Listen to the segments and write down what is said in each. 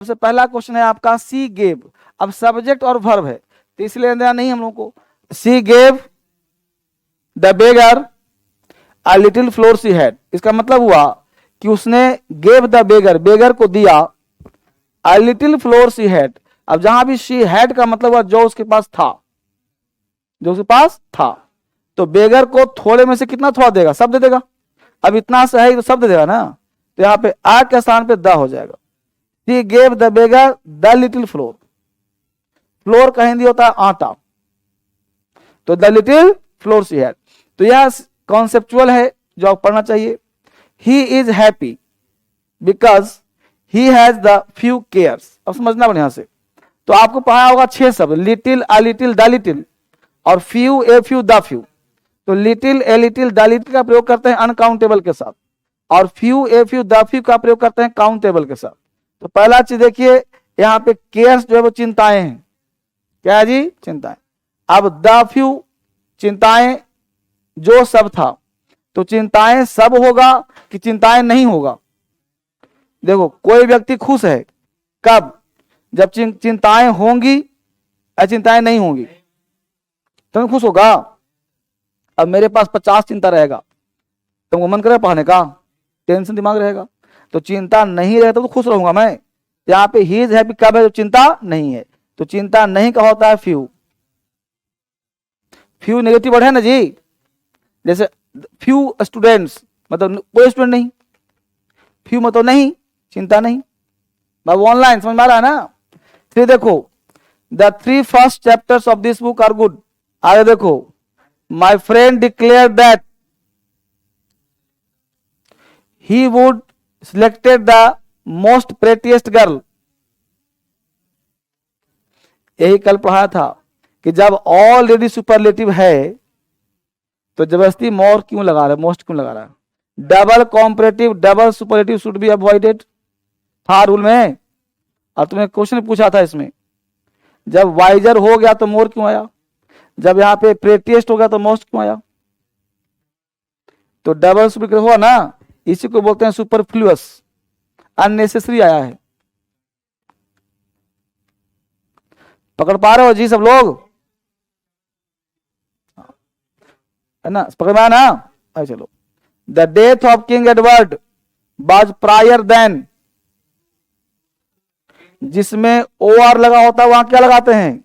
सबसे पहला क्वेश्चन है आपका सी गेव। अब सब्जेक्ट और वर्ब है तो इसलिए देना नहीं हम लोग को। सी gave the beggar a little floor she had, इसका मतलब हुआ कि उसने गेव द बेगर, बेगर को दिया, a little floor she had. अब जहां भी शी हैड का मतलब हुआ जो उसके पास था, जो उसके पास था। तो बेगर को थोड़े में से कितना थोड़ा देगा, सब दे देगा। अब इतना सा है तो सब दे देगा ना, तो यहाँ पे आ के स्थान पे द हो जाएगा। She gave the beggar the little floor, floor का हिंदी होता है आटा, तो the little floor she had. तो यह कॉन्सेप्चुअल है जो आप पढ़ना चाहिए। He is happy because he has the few cares. अब समझना बढ़िया से, तो आपको पढ़ा होगा 6 शब्द, little, a little, the little और few, a few, the few. तो little, a little, the little का प्रयोग करते हैं अनकाउंटेबल के साथ, और few, a few, the few का प्रयोग करते हैं काउंटेबल के साथ। तो पहला चीज देखिए, यहाँ पे केयर्स जो है वो चिंताएं हैं। क्या है जी? चिंताएं। अब द फ्यू चिंताएं जो सब था, तो चिंताएं सब होगा कि चिंताएं नहीं होगा? देखो कोई व्यक्ति खुश है कब? जब चिंताएं होंगी या चिंताएं नहीं होंगी तो खुश होगा। अब मेरे पास 50 चिंता रहेगा, तुमको मन करेगा पढ़ने का, टेंशन दिमाग रहेगा, तो चिंता नहीं रहता तो खुश रहूंगा मैं। यहाँ पे ही इज हैप्पी कब है? जो चिंता नहीं है। तो चिंता नहीं का होता है फ्यू। फ्यू नेगेटिव वर्ड है ना जी, जैसे फ्यू स्टूडेंट्स मतलब कोई स्टूडेंट नहीं, फ्यू मतलब नहीं, चिंता नहीं। बाबू ऑनलाइन समझ में आ रहा है ना? फिर देखो, the 3 first chapters of this book are good. आगे देखो, my friend declare that he would selected the most prettiest girl. यही कल पढ़ा था कि जब ऑलरेडी सुपरलेटिव है तो जबरदस्ती मोर क्यों लगा रहा है, मोस्ट क्यों लगा रहा है? Double comparative, double superlative should be avoided था रूल में। और तुम्हें क्वेश्चन पूछा था इसमें, जब वाइजर हो गया तो मोर क्यों आया, जब यहाँ पे प्रेटिएस्ट हो गया तो मोस्ट क्यों आया? तो डबल सुपरलेटिव हुआ ना, इसी को बोलते हैं सुपरफ्लुअस, अननेसेसरी आया है। पकड़ पा रहे हो जी सब लोग? है ना, पकड़ में आया ना? अरे चलो, the death of King Edward was prior then, जिसमें ओ आर लगा होता है वहां क्या लगाते हैं?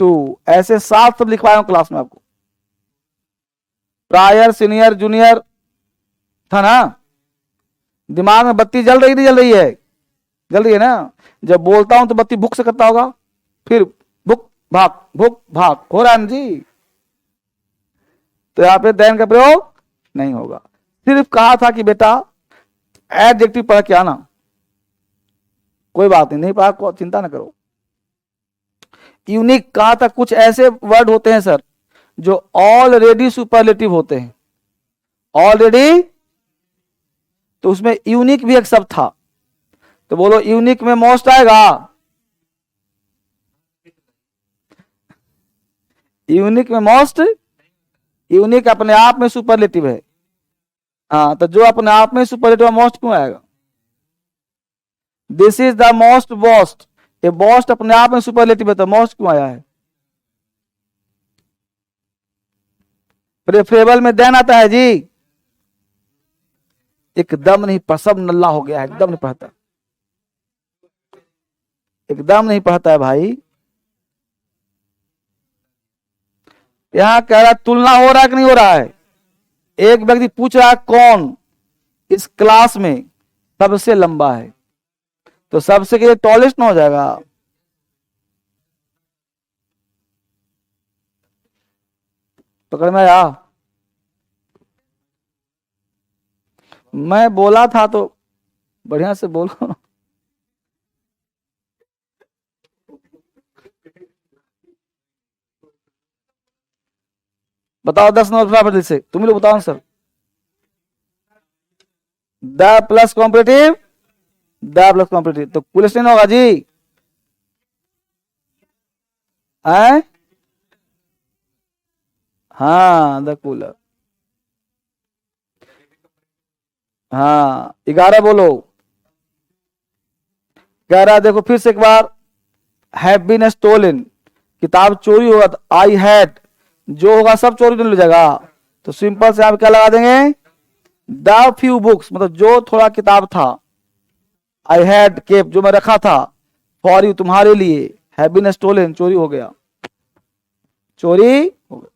टू। ऐसे 7 सब लिखवाया हूं क्लास में आपको। प्रायर, सीनियर, जूनियर था ना? दिमाग में बत्ती जल रही नहीं जल रही है? जल रही है ना? जब बोलता हूं तो बत्ती भुक से करता होगा, फिर भुक भाग हो रहा है ना जी? तो यहां पे देन का प्रयोग नहीं होगा। सिर्फ कहा था कि बेटा एडजेक्टिव पढ़ के आना, कोई बात नहीं, नहीं पढ़ा चिंता ना करो। यूनिक कहा था, कुछ ऐसे वर्ड होते हैं सर जो ऑलरेडी सुपरलेटिव होते हैं, ऑलरेडी, तो उसमें यूनिक भी एक शब्द था। तो बोलो यूनिक में मोस्ट आएगा? यूनिक में मोस्ट, यूनिक अपने आप में सुपरलेटिव है। हाँ, तो जो अपने आप में सुपरलेटिव मोस्ट क्यों आएगा? This is the most boast, ये बोस्ट अपने आप में सुपरलेटिव है तो मोस्ट क्यों आया है? प्रेफरेबल में देन आता है जी। एकदम नहीं, सब नल्ला हो गया है, एकदम नहीं पढ़ता, एकदम नहीं पढ़ता है भाई। यहां कह रहा तुलना हो रहा है कि नहीं हो रहा है? एक व्यक्ति पूछ रहा है कौन इस क्लास में सबसे लंबा है, तो सबसे के लिए टॉलेस्ट ना हो जाएगा? पकड़ में आया? मैं बोला था तो बढ़िया से बोलो। बताओ 10 नंबर फटाफट से, तुम लोग बताओ sir. The plus competitive, the plus competitive, तो कुल नहीं होगा जी? है? हाँ, द कूलर। हाँ, 11 बोलो। कह रहा है देखो फिर से एक बार, हैव बीन स्टोलन, किताब चोरी होगा तो आई हैड, जो होगा सब चोरी नहीं ले जाएगा, तो सिंपल से आप क्या लगा देंगे, द फ्यू बुक्स, मतलब जो थोड़ा किताब था, आई हैड केप, जो मैं रखा था, फॉर यू, तुम्हारे लिए, हैव बीन स्टोलन, चोरी हो गया, चोरी हो गया।